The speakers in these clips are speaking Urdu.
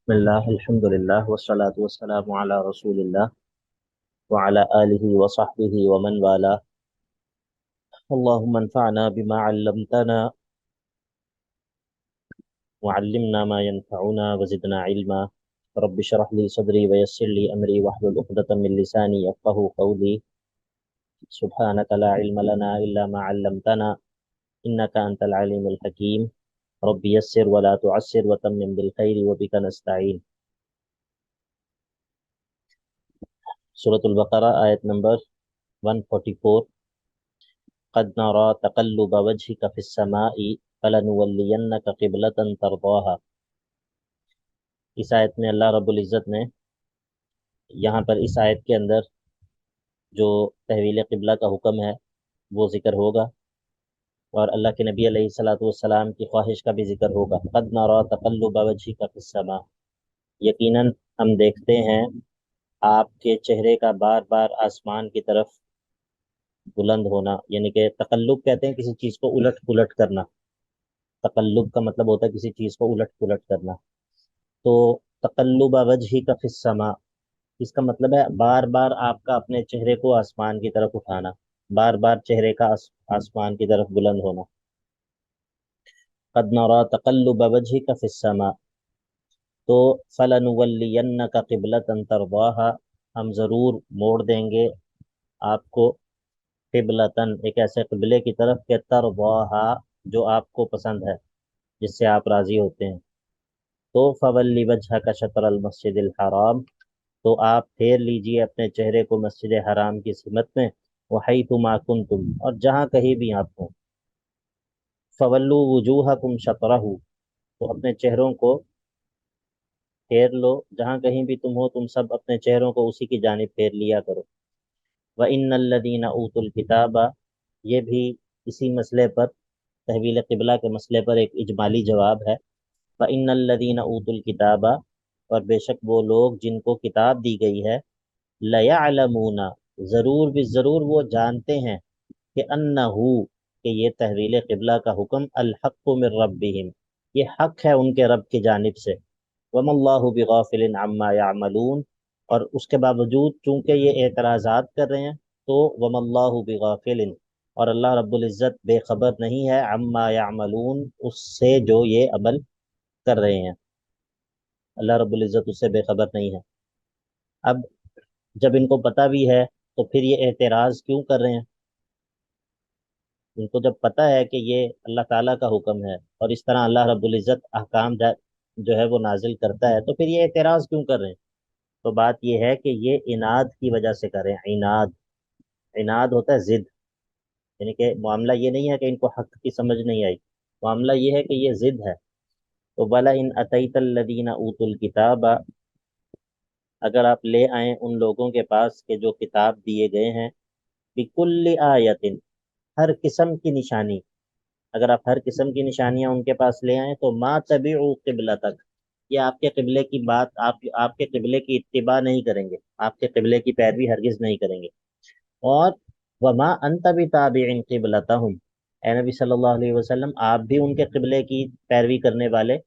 بسم اللہ الحمد للہ والصلاة والسلام علی رسول اللہ وعلی آلہ وصحبہ ومن والہ اللہم انفعنا بما علمتنا وعلمنا ما ينفعنا وزدنا علما رب اشرح لي صدری ویسر لي امری واحلل عقدۃ من لسانی یفقهوا قولی سبحانک لا علم لنا الا ما علمتنا انک انت العلیم الحکیم رب یسر ولا تعسر وتمم بالخیر وبک نستعین۔ سورۃ البقرہ آیت نمبر 144۔ قد نرى تقلب وجهك في السماء فلنولينك قبلة ترضاها۔ اس آیت میں اللہ رب العزت نے یہاں پر اس آیت کے اندر جو تحویل قبلہ کا حکم ہے وہ ذکر ہوگا، اور اللہ کے نبی علیہ الصلوۃ والسلام کی خواہش کا بھی ذکر ہوگا۔ قد نرى تقلب وجهك في السماء، یقیناً ہم دیکھتے ہیں آپ کے چہرے کا بار بار آسمان کی طرف بلند ہونا، یعنی کہ تقلب کہتے ہیں کسی چیز کو الٹ پلٹ کرنا۔ تقلب کا مطلب ہوتا ہے کسی چیز کو الٹ پلٹ کرنا۔ تو تقلب وجہی کا فی السماء، اس کا مطلب ہے بار بار آپ کا اپنے چہرے کو آسمان کی طرف اٹھانا، بار بار چہرے کا آسمان کی طرف بلند ہونا۔ قد نرى تقلب وجهك في السماء، تو فلنولینک قبلۃ ترضاها، ہم ضرور موڑ دیں گے آپ کو قبلتن، ایک ایسے قبلے کی طرف کہ ترضاها، جو آپ کو پسند ہے، جس سے آپ راضی ہوتے ہیں۔ تو فولی وجہ کا شطر المسجد الحرام، تو آپ پھیر لیجئے اپنے چہرے کو مسجد حرام کی سمت میں، وحیث ما کنتم، اور جہاں کہیں بھی آپ ہوں، فولو وجوہکم شطرہ، تو اپنے چہروں کو پھیر لو، جہاں کہیں بھی تم ہو تم سب اپنے چہروں کو اسی کی جانب پھیر لیا کرو۔ وَإِنَّ الَّذِينَ أُوتُوا الْكِتَابَ، یہ بھی اسی مسئلے پر، تحویل قبلہ کے مسئلے پر ایک اجمالی جواب ہے۔ فَإِنَّ الَّذِينَ أُوتُوا الْكِتَابَ، اور بے شک وہ لوگ جن کو کتاب دی گئی ہے، لَيَعْلَمُونَ، ضرور بھی ضرور وہ جانتے ہیں، کہ أَنَّهُ، کہ یہ تحویل قبلہ کا حکم، الحق من ربهم، یہ حق ہے ان کے رب کی جانب سے۔ وَمَا اللَّهُ بِغَافِلٍ عَمَّا يَعْمَلُونَ، اور اس کے باوجود چونکہ یہ اعتراضات کر رہے ہیں، تو وَمَا اللَّهُ بِغَافِلٍ، اور اللہ رب العزت بے خبر نہیں ہے، عَمَّا يَعْمَلُونَ، اس سے جو یہ عمل کر رہے ہیں، اللہ رب العزت اس سے بے خبر نہیں ہے۔ اب جب ان کو پتہ بھی ہے تو پھر یہ اعتراض کیوں کر رہے ہیں؟ ان کو جب پتہ ہے کہ یہ اللہ تعالیٰ کا حکم ہے اور اس طرح اللہ رب العزت احکام جو ہے وہ نازل کرتا ہے، تو پھر یہ اعتراض کیوں کر رہے ہیں؟ تو بات یہ ہے کہ یہ عناد کی وجہ سے کر رہے ہیں۔ عناد، عناد ہوتا ہے ضد، یعنی کہ معاملہ یہ نہیں ہے کہ ان کو حق کی سمجھ نہیں آئی، معاملہ یہ ہے کہ یہ ضد ہے۔ تو وَلَئِنْ أَتَيْتَ الَّذِينَ أُوتُوا الْكِتَابَ، اگر آپ لے آئیں ان لوگوں کے پاس کہ جو کتاب دیے گئے ہیں، بِكُلِّ آیَةٍ، ہر قسم کی نشانی، اگر آپ ہر قسم کی نشانیاں ان کے پاس لے آئیں تو ما تبعوا قبلتک، یہ آپ کے قبلے کی بات، آپ کے قبلے کی اتباع نہیں کریں گے، آپ کے قبلے کی پیروی ہرگز نہیں کریں گے۔ اور وما انت بتابع قبلتہم، اے نبی صلی اللہ علیہ وسلم آپ بھی ان کے قبلے کی پیروی کرنے والے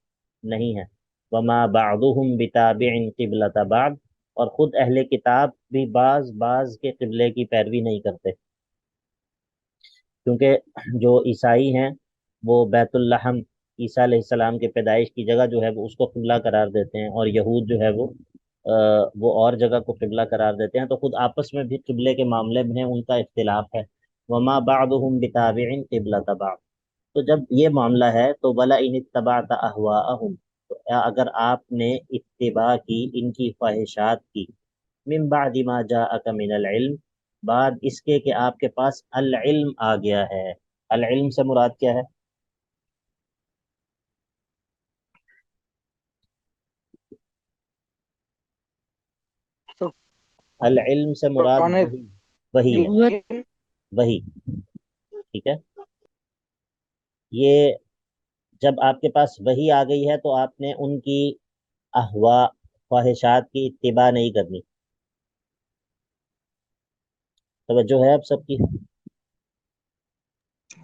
نہیں ہیں۔ وما بعضهم بتابع قبلۃ بعض، اور خود اہل کتاب بھی بعض کے قبلے کی پیروی نہیں کرتے، کیونکہ جو عیسائی ہیں وہ بیت الحم، عیسیٰ علیہ السلام کے پیدائش کی جگہ جو ہے وہ اس کو قبلہ قرار دیتے ہیں، اور یہود جو ہے وہ اور جگہ کو قبلہ قرار دیتے ہیں، تو خود آپس میں بھی قبلے کے معاملے میں ان کا اختلاف ہے۔ وما بعضهم بتابع قبلۃ بعض، تو جب یہ معاملہ ہے تو وَلَئِنِ اتَّبَعْتَ أَهْوَاءَهُمْ، تو اگر آپ نے اتباع کی ان کی خواہشات کی، من بعد ما جاءك من العلم، بعد اس کے کہ آپ کے پاس العلم آ گیا ہے۔ العلم سے مراد کیا ہے؟ تو العلم سے مراد قرآن وہی ہے، وہی، ٹھیک ہے۔ یہ جب آپ کے پاس وہی آ گئی ہے تو آپ نے ان کی احوا، خواہشات کی اتباع نہیں کرنی۔ توجہ ہے اب سب کی؟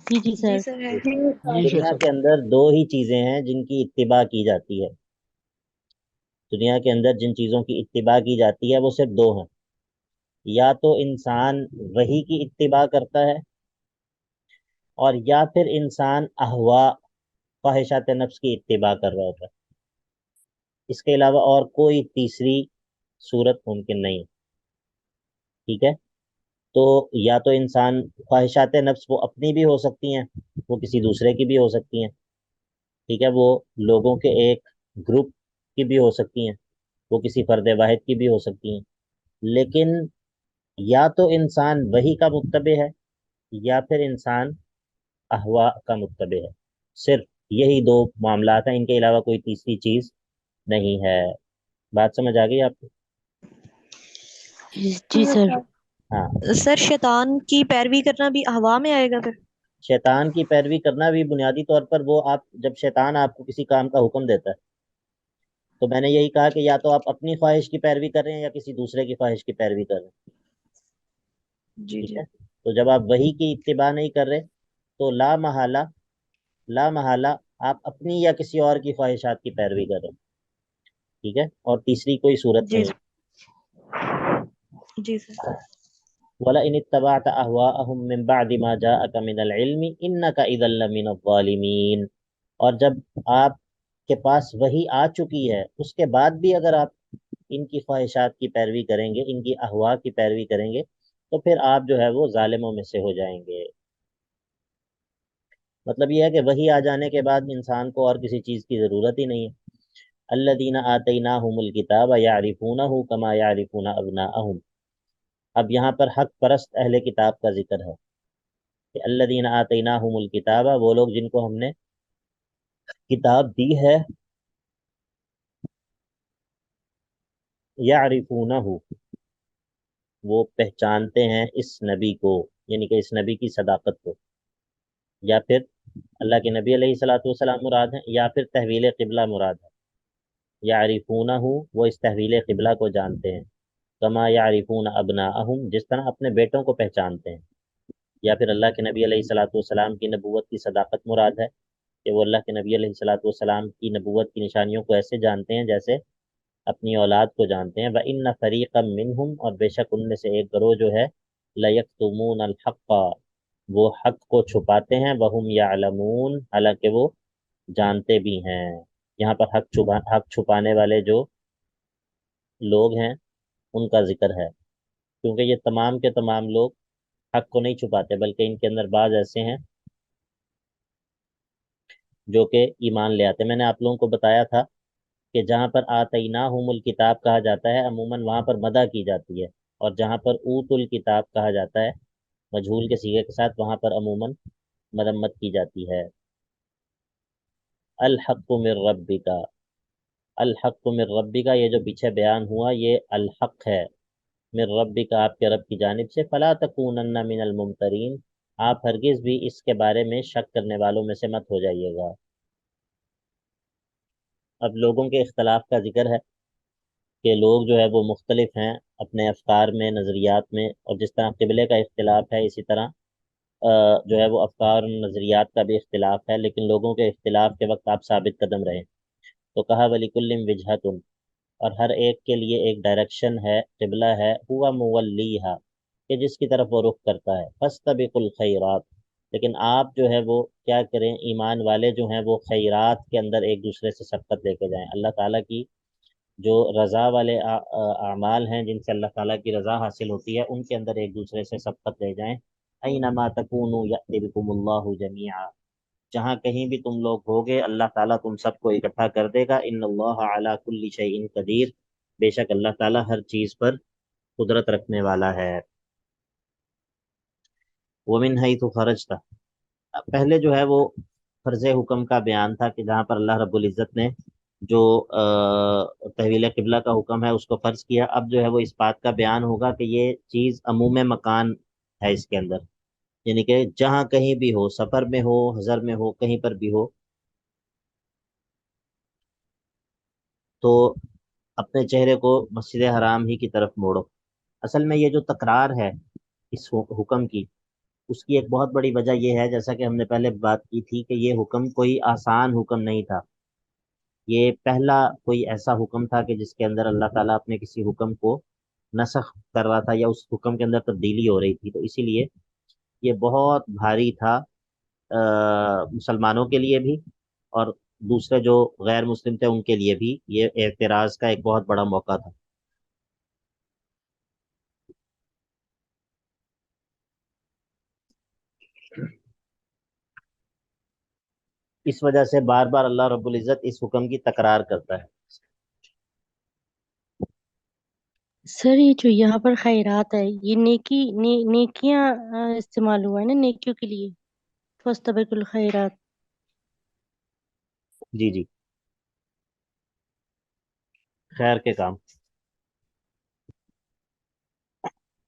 جی جی سر۔ سر ہے۔ دنیا کے اندر دو ہی چیزیں ہیں جن کی اتباع کی جاتی ہے، دنیا کے اندر جن چیزوں کی اتباع کی جاتی ہے وہ صرف دو ہیں، یا تو انسان وحی کی اتباع کرتا ہے، اور یا پھر انسان احوا خواہشات نفس کی اتباع کر رہا ہوتا ہے۔ اس کے علاوہ اور کوئی تیسری صورت ممکن نہیں، ٹھیک ہے؟ تو یا تو انسان خواہشات نفس وہ اپنی بھی ہو سکتی ہیں، وہ کسی دوسرے کی بھی ہو سکتی ہیں، ٹھیک ہے؟ وہ لوگوں کے ایک گروپ کی بھی ہو سکتی ہیں، وہ کسی فرد واحد کی بھی ہو سکتی ہیں، لیکن یا تو انسان وحی کا متبع ہے، یا پھر انسان احوا کا متبع ہے۔ صرف یہی دو معاملات ہیں، ان کے علاوہ کوئی تیسری چیز نہیں ہے۔ بات سمجھ آ گئی آپ کو؟ جی سر۔ ہاں، سر شیطان کی پیروی کرنا بھی احوا میں آئے گا پھر؟ شیطان کی پیروی کرنا بھی بنیادی طور پر وہ آپ جب شیطان آپ کو کسی کام کا حکم دیتا ہے تو میں نے یہی کہا کہ یا تو آپ اپنی خواہش کی پیروی کر رہے ہیں یا کسی دوسرے کی خواہش کی پیروی کر رہے ہیں، جی ٹھیک جی ہے؟ تو جب آپ وحی کی اتباع نہیں کر رہے تو لا محالہ آپ اپنی یا کسی اور کی خواہشات کی پیروی کر رہے ہیں، ٹھیک ہے؟ اور تیسری کوئی صورت جی نہیں۔ جی سر۔ وَلَئِنِ اتَّبَعْتَ أَهْوَاءَهُم مِّن بَعْدِ مَا جَاءَكَ مِنَ الْعِلْمِ إِنَّكَ إِذًا لَّمِنَ الظَّالِمِينَ۔ اور جب آپ کے پاس وحی آ چکی ہے اس کے بعد بھی اگر آپ ان کی خواہشات کی پیروی کریں گے، ان کی احوا کی پیروی کریں گے، تو پھر آپ جو ہے وہ ظالموں میں سے ہو جائیں گے۔ مطلب یہ ہے کہ وحی آ جانے کے بعد انسان کو اور کسی چیز کی ضرورت ہی نہیں ہے۔ الذین آتیناہم الکتاب یعرفونہ کما یعرفون ابناءہم۔ اب یہاں پر حق پرست اہل کتاب کا ذکر ہے کہ الذین آتیناہم الکتاب، وہ لوگ جن کو ہم نے کتاب دی ہے، یعرفونہ، وہ پہچانتے ہیں اس نبی کو، یعنی کہ اس نبی کی صداقت کو، یا پھر اللہ کے نبی علیہ الصلوۃ والسلام مراد ہیں، یا پھر تحویل قبلہ مراد ہے۔ یعرفونہ، وہ اس تحویل قبلہ کو جانتے ہیں، کما یعرفون ابناءہم، جس طرح اپنے بیٹوں کو پہچانتے ہیں۔ یا پھر اللہ کے نبی علیہ الصلوۃ والسلام کی نبوت کی صداقت مراد ہے کہ وہ اللہ کے نبی علیہ الصلوۃ والسلام کی نبوت کی نشانیوں کو ایسے جانتے ہیں جیسے اپنی اولاد کو جانتے ہیں۔ وَإِنَّ فَرِيقًا مِّنْهُمْ، اور بے شک ان میں سے ایک گروہ جو ہے، لَيَكْتُمُونَ الْحَقَّ، وہ حق کو چھپاتے ہیں، وَهُمْ يَعْلَمُونَ، حالانکہ وہ جانتے بھی ہیں۔ یہاں پر حق چھپانے والے جو لوگ ہیں ان کا ذکر ہے، کیونکہ یہ تمام کے تمام لوگ حق کو نہیں چھپاتے، بلکہ ان کے اندر بعض ایسے ہیں جو کہ ایمان لے آتے ہیں۔ میں نے آپ لوگوں کو بتایا تھا کہ جہاں پر آتیناہم الکتاب کہا جاتا ہے عموماً وہاں پر مدح کی جاتی ہے، اور جہاں پر اوت الکتاب کہا جاتا ہے مجہول کے صیغے کے ساتھ، وہاں پر عموماً مذمت کی جاتی ہے۔ الحق من ربک، الحق من ربک، یہ جو پیچھے بیان ہوا یہ الحق ہے، من ربک، آپ کے رب کی جانب سے، فلا تکونن من الممترین، آپ ہرگز بھی اس کے بارے میں شک کرنے والوں میں سے مت ہو جائیے گا۔ اب لوگوں کے اختلاف کا ذکر ہے کہ لوگ جو ہے وہ مختلف ہیں اپنے افکار میں، نظریات میں، اور جس طرح قبلے کا اختلاف ہے اسی طرح جو ہے وہ افکار اور نظریات کا بھی اختلاف ہے، لیکن لوگوں کے اختلاف کے وقت آپ ثابت قدم رہیں۔ تو کہا وَلِكُلٍّ وِجْهَةٌ، اور ہر ایک کے لیے ایک ڈائریکشن ہے، قبلہ ہے، ہوا مولیہا، کہ جس کی طرف وہ رخ کرتا ہے، فاستبقوا الخیرات، لیکن آپ جو ہے وہ کیا کریں، ایمان والے جو ہیں وہ خیرات کے اندر ایک دوسرے سے سبقت لے کے جائیں، اللہ تعالیٰ کی جو رضا والے اعمال ہیں جن سے اللہ تعالیٰ کی رضا حاصل ہوتی ہے ان کے اندر ایک دوسرے سے سبقت لے جائیں۔ اینما تکونوا یأتی بکم اللہ جمیعا، جہاں کہیں بھی تم لوگ ہوگے اللہ تعالیٰ تم سب کو اکٹھا کر دے گا۔ ان اللہ علی کل شیء قدیر، بے شک اللہ تعالیٰ ہر چیز پر قدرت رکھنے والا ہے۔ ومن حیث خرجت، پہلے جو ہے وہ فرض حکم کا بیان تھا کہ جہاں پر اللہ رب العزت نے جو تحویل قبلہ کا حکم ہے اس کو فرض کیا، اب جو ہے وہ اس بات کا بیان ہوگا کہ یہ چیز عموم مکان ہے اس کے اندر، یعنی کہ جہاں کہیں بھی ہو، سفر میں ہو، حضر میں ہو، کہیں پر بھی ہو، تو اپنے چہرے کو مسجد حرام ہی کی طرف موڑو۔ اصل میں یہ جو تکرار ہے اس حکم کی، اس کی ایک بہت بڑی وجہ یہ ہے، جیسا کہ ہم نے پہلے بات کی تھی، کہ یہ حکم کوئی آسان حکم نہیں تھا، یہ پہلا کوئی ایسا حکم تھا کہ جس کے اندر اللہ تعالیٰ اپنے کسی حکم کو نسخ کر رہا تھا یا اس حکم کے اندر تبدیلی ہو رہی تھی، تو اسی لیے یہ بہت بھاری تھا مسلمانوں کے لیے بھی، اور دوسرے جو غیر مسلم تھے ان کے لیے بھی یہ اعتراض کا ایک بہت بڑا موقع تھا۔ اس وجہ سے بار بار اللہ رب العزت اس حکم کی تکرار کرتا ہے۔ سر یہ جو یہاں پر خیرات ہے یہ نیکیاں استعمال ہوا ہے نا نیکیوں کے لیے، فاستبقوا الخیرات۔ جی جی، خیر کے کام۔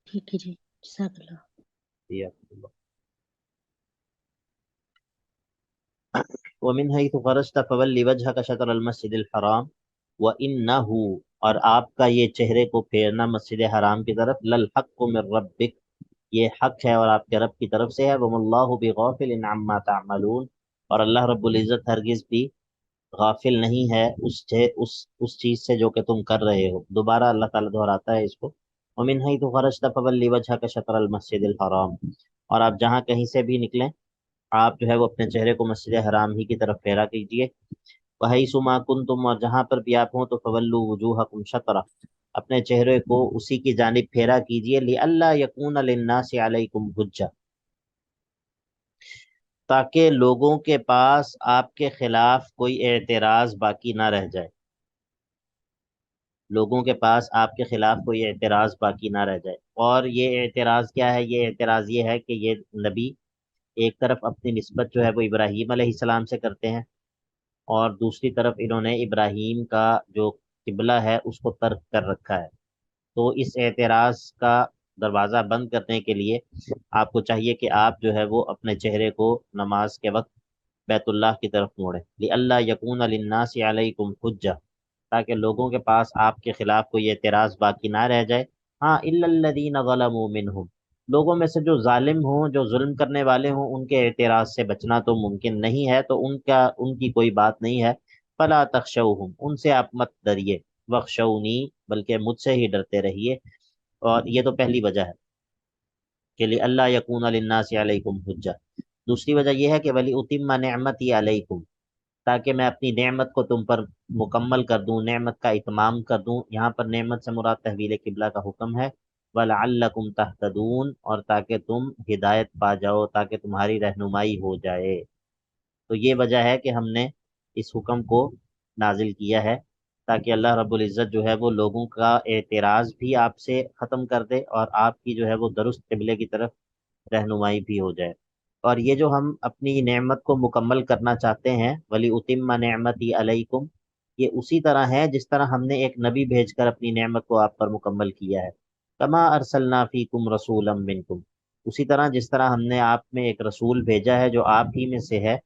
ٹھیک ہے جی، جزاک اللہ۔ جی، ومن حيث خرجت فول وجهك شطر المسجد الحرام وانه، اور آپ کا یہ چہرے کو پھیرنا مسجد حرام کی طرف، للحق من ربک، یہ حق ہے اور آپ کے رب کی طرف سے ہے، وما اللہ بغافل عما تعملون، اور اللہ رب العزت ہرگز بھی غافل نہیں ہے اس چیز سے جو کہ تم کر رہے ہو۔ دوبارہ اللہ تعالیٰ دہراتا ہے اس کو، ومن حيث خرجت فول وجهك شطر المسجد الحرام، اور آپ جہاں کہیں سے بھی نکلیں آپ جو ہے وہ اپنے چہرے کو مسجد حرام ہی کی طرف پھیرا کیجیے۔ وَحَيْثُ مَا كُنْتُمْ، اور جہاں پر بھی آپ ہوں تو فَوَلُّوا وُجُوهَكُمْ شَطْرَهُ، اپنے چہرے کو اسی کی جانب پھیرا کیجیے، لِأَلَّا يَكُونَ لِلنَّاسِ عَلَيْكُمْ حُجَّةٌ، تاکہ لوگوں کے پاس آپ کے خلاف کوئی اعتراض باقی نہ رہ جائے، لوگوں کے پاس آپ کے خلاف کوئی اعتراض باقی نہ رہ جائے۔ اور یہ اعتراض کیا ہے؟ یہ اعتراض یہ ہے کہ یہ نبی ایک طرف اپنی نسبت جو ہے وہ ابراہیم علیہ السلام سے کرتے ہیں، اور دوسری طرف انہوں نے ابراہیم کا جو قبلہ ہے اس کو ترک کر رکھا ہے۔ تو اس اعتراض کا دروازہ بند کرنے کے لیے آپ کو چاہیے کہ آپ جو ہے وہ اپنے چہرے کو نماز کے وقت بیت اللہ کی طرف موڑیں، لِأَلَّا يَكُونَ لِلنَّاسِ عَلَيْكُمْ حُجَّةٌ، تاکہ لوگوں کے پاس آپ کے خلاف کوئی اعتراض باقی نہ رہ جائے۔ ہاں، إِلَّا الَّذِينَ ظَلَمُوا مِنْهُمْ، لوگوں میں سے جو ظالم ہوں، جو ظلم کرنے والے ہوں، ان کے اعتراض سے بچنا تو ممکن نہیں ہے، تو ان کی کوئی بات نہیں ہے۔ فَلَا تَخْشَوْهُمْ، ان سے آپ مت ڈریے، وَخْشَوْنِي، بلکہ مجھ سے ہی ڈرتے رہیے۔ اور یہ تو پہلی وجہ ہے کہ لِأَلَّا يَكُونَ لِلنَّاسِ عَلَيْكُمْ حُجَّةٌ۔ دوسری وجہ یہ ہے کہ وَلِأُتِمَّ نِعْمَتِي عَلَيْكُمْ، تاکہ میں اپنی نعمت کو تم پر مکمل کر دوں، نعمت کا اتمام کر دوں۔ یہاں پر نعمت سے مراد تحویل قبلہ کا حکم ہے، وَلَعَلَّكُمْ تَهْتَدُونَ، اور تاکہ تم ہدایت پا جاؤ، تاکہ تمہاری رہنمائی ہو جائے۔ تو یہ وجہ ہے کہ ہم نے اس حکم کو نازل کیا ہے، تاکہ اللہ رب العزت جو ہے وہ لوگوں کا اعتراض بھی آپ سے ختم کر دے، اور آپ کی جو ہے وہ درست قبلے کی طرف رہنمائی بھی ہو جائے۔ اور یہ جو ہم اپنی نعمت کو مکمل کرنا چاہتے ہیں، وَلِأُتِمَّ نِعْمَتِي عَلَيْكُمْ، یہ اسی طرح ہے جس طرح ہم نے ایک نبی بھیج کر اپنی نعمت کو آپ پر مکمل کیا ہے۔ کما ارسلنا فیکم رسولا منکم، اسی طرح جس طرح ہم نے آپ میں ایک رسول بھیجا ہے جو آپ ہی میں سے ہے،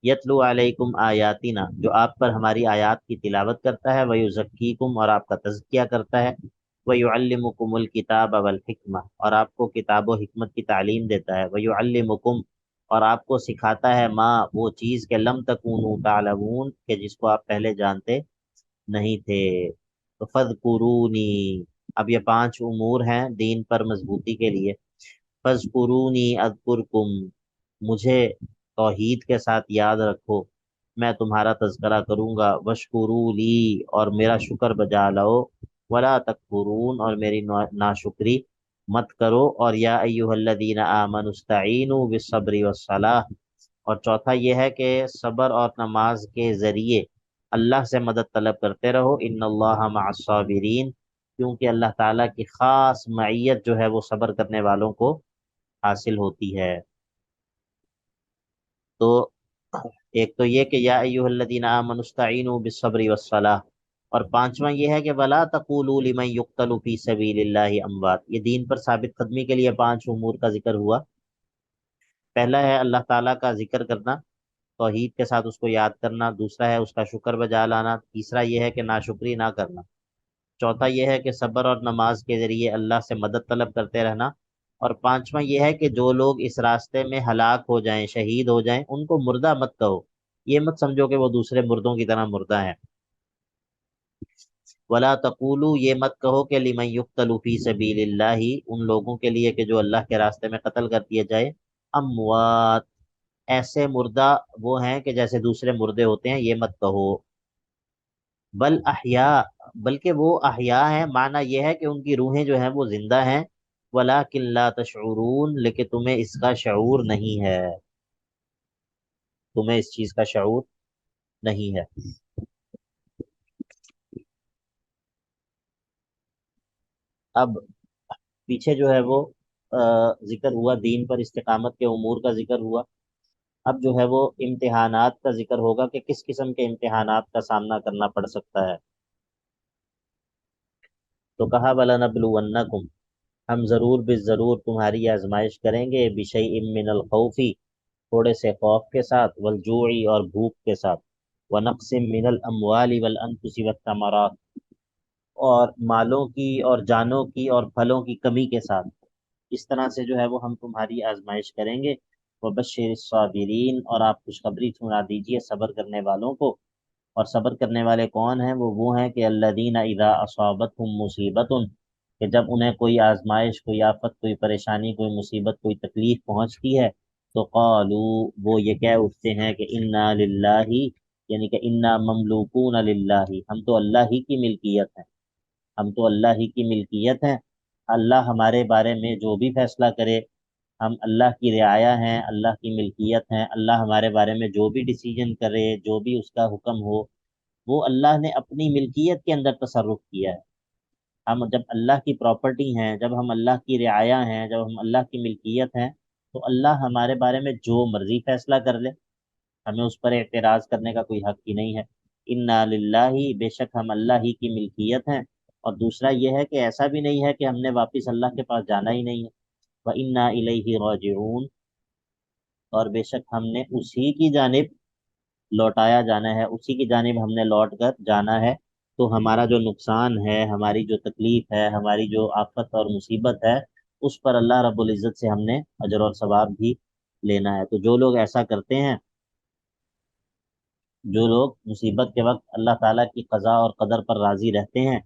یتلو علیکم آیاتنا، جو آپ پر ہماری آیات کی تلاوت کرتا ہے، ویزکیکم، اور آپ کا تزکیہ کرتا ہے، ویعلمکم الکتاب والحکمہ، اور آپ کو کتاب و حکمت کی تعلیم دیتا ہے، ویعلمکم، اور آپ کو سکھاتا ہے، ما، وہ چیز کہ لم تکونوا تعلمون، کہ جس کو آپ پہلے جانتے نہیں تھے۔ تو فذکرونی، اب یہ 5 امور ہیں دین پر مضبوطی کے لیے۔ فذکرونی اذکرکم، مجھے توحید کے ساتھ یاد رکھو، میں تمہارا تذکرہ کروں گا، وشکرو لی، اور میرا شکر بجا لاؤ، ولا تکفرون، اور میری ناشکری مت کرو، اور یا ایھا الذین آمنوا استعینوا بالصبر والصلاۃ، اور چوتھا یہ ہے کہ صبر اور نماز کے ذریعے اللہ سے مدد طلب کرتے رہو، ان اللہ مع الصابرین، کیونکہ اللہ تعالیٰ کی خاص معیت جو ہے وہ صبر کرنے والوں کو حاصل ہوتی ہے۔ تو ایک تو یہ کہ یا ایھا الذین آمنوا استعینوا بالصبر والصلاۃ، اور پانچواں یہ ہے کہ ولا تقولوا لمن یقتل فی سبیل اللہ اموات، یہ دین پر ثابت قدمی کے لیے 5 امور کا ذکر ہوا۔ پہلا ہے اللہ تعالیٰ کا ذکر کرنا، توحید کے ساتھ اس کو یاد کرنا، دوسرا ہے اس کا شکر بجا لانا، تیسرا یہ ہے کہ ناشکری نہ کرنا، چوتھا یہ ہے کہ صبر اور نماز کے ذریعے اللہ سے مدد طلب کرتے رہنا، اور پانچواں یہ ہے کہ جو لوگ اس راستے میں ہلاک ہو جائیں، شہید ہو جائیں، ان کو مردہ مت کہو، یہ مت سمجھو کہ وہ دوسرے مردوں کی طرح مردہ ہیں. ولا تقولو، یہ مت کہو کہ لمن یقتل فی سبیل اللہ، ان لوگوں کے لیے کہ جو اللہ کے راستے میں قتل کر دیے جائے، اموات، ایسے مردہ وہ ہیں کہ جیسے دوسرے مردے ہوتے ہیں، یہ مت کہو. بل احیاء، بلکہ وہ احیاء ہیں، معنی یہ ہے کہ ان کی روحیں جو ہیں وہ زندہ ہیں. ولکن لا تشعرون، لیکن تمہیں اس کا شعور نہیں ہے، تمہیں اس چیز کا شعور نہیں ہے. اب پیچھے جو ہے وہ ذکر ہوا دین پر استقامت کے امور کا ذکر ہوا. اب جو ہے وہ امتحانات کا ذکر ہوگا کہ کس قسم کے امتحانات کا سامنا کرنا پڑ سکتا ہے. تو کہا وَلَنَبْلُوَنَّكُمْ، ہم ضرور ضرور تمہاری آزمائش کریں گے، بِشَيْءٍ مِّنَ الْخَوْفِ، تھوڑے سے خوف کے ساتھ، والجوع، اور بھوک کے ساتھ، وَنَقْصٍ مِّنَ الْأَمْوَالِ وَالْأَنفُسِ وَالثَّمَرَاتِ، اور مالوں کی اور جانوں کی اور پھلوں کی کمی کے ساتھ. اس طرح سے جو ہے وہ ہم تمہاری آزمائش کریں گے. وَبَشِّرِ الصَّابِرِينَ، اور آپ خوشخبری سنا دیجئے صبر کرنے والوں کو. اور صبر کرنے والے کون ہیں؟ وہ ہیں کہ الذین اذا اصابتہم مصیبت، کہ جب انہیں کوئی آزمائش، کوئی آفت، کوئی پریشانی، کوئی مصیبت، کوئی تکلیف پہنچتی ہے، تو قالو، وہ یہ کہہ اٹھتے ہیں کہ انا للہ، یعنی کہ انا مملوکون للہ، ہم تو اللہ ہی کی ملکیت ہیں، ہم تو اللہ ہی کی ملکیت ہیں. اللہ ہمارے بارے میں جو بھی فیصلہ کرے، ہم اللہ کی رعایا ہیں، اللہ کی ملکیت ہیں. اللہ ہمارے بارے میں جو بھی ڈیسیجن کرے، جو بھی اس کا حکم ہو، وہ اللہ نے اپنی ملکیت کے اندر تصرف کیا ہے. ہم جب اللہ کی پراپرٹی ہیں، جب ہم اللہ کی رعایا ہیں، جب ہم اللہ کی ملکیت ہیں، تو اللہ ہمارے بارے میں جو مرضی فیصلہ کر لے، ہمیں اس پر اعتراض کرنے کا کوئی حق ہی نہیں ہے. انا للہ، بے شک ہم اللہ ہی کی ملکیت ہیں. اور دوسرا یہ ہے کہ ایسا بھی نہیں ہے کہ ہم نے واپس اللہ کے پاس جانا ہی نہیں ہے. وَإِنَّا إِلَيْهِ رَاجِعُونَ، اور بے شک ہم نے اسی کی جانب لوٹایا جانا ہے، اسی کی جانب ہم نے لوٹ کر جانا ہے. تو ہمارا جو نقصان ہے، ہماری جو تکلیف ہے، ہماری جو آفت اور مصیبت ہے، اس پر اللہ رب العزت سے ہم نے اجر اور ثواب بھی لینا ہے. تو جو لوگ ایسا کرتے ہیں، جو لوگ مصیبت کے وقت اللہ تعالیٰ کی قضاء اور قدر پر راضی رہتے ہیں،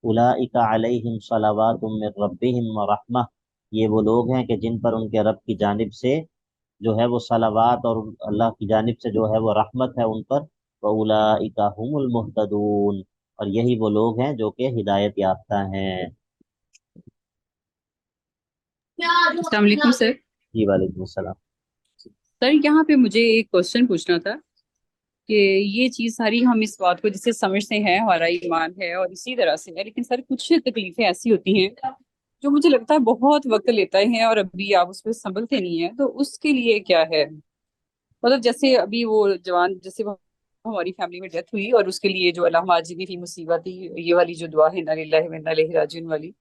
اولئک علیہم صلوات من ربہم ورحمہ، یہ وہ لوگ ہیں کہ جن پر ان کے رب کی جانب سے جو ہے وہ صلوات، اور اللہ کی جانب سے جو ہے وہ رحمت ہے ان پر. وَأُولَئِكَ هُمُ الْمُهْتَدُونَ، اور یہی وہ لوگ ہیں جو کہ ہدایت یافتہ ہیں. السلام علیکم سر. جی وعلیکم السلام. سر یہاں پہ مجھے ایک کوشچن پوچھنا تھا کہ یہ چیز ساری ہم اس بات کو جسے سمجھتے ہیں ہمارا ایمان ہے اور اسی طرح سے ہے، لیکن سر کچھ تکلیفیں ایسی ہوتی ہیں جو مجھے لگتا ہے بہت وقت لیتا ہے اور ابھی آپ اس پہ سنبھلتے نہیں ہیں، تو اس کے لیے کیا ہے؟ مطلب جیسے ابھی وہ جوان، جیسے وہ ہماری فیملی میں ڈیتھ ہوئی اور اس کے لیے جو اللہم اجرنی فی مصیبتی، یہ والی جو دعا ہے انا للہ و انا الیہ راجعون والی،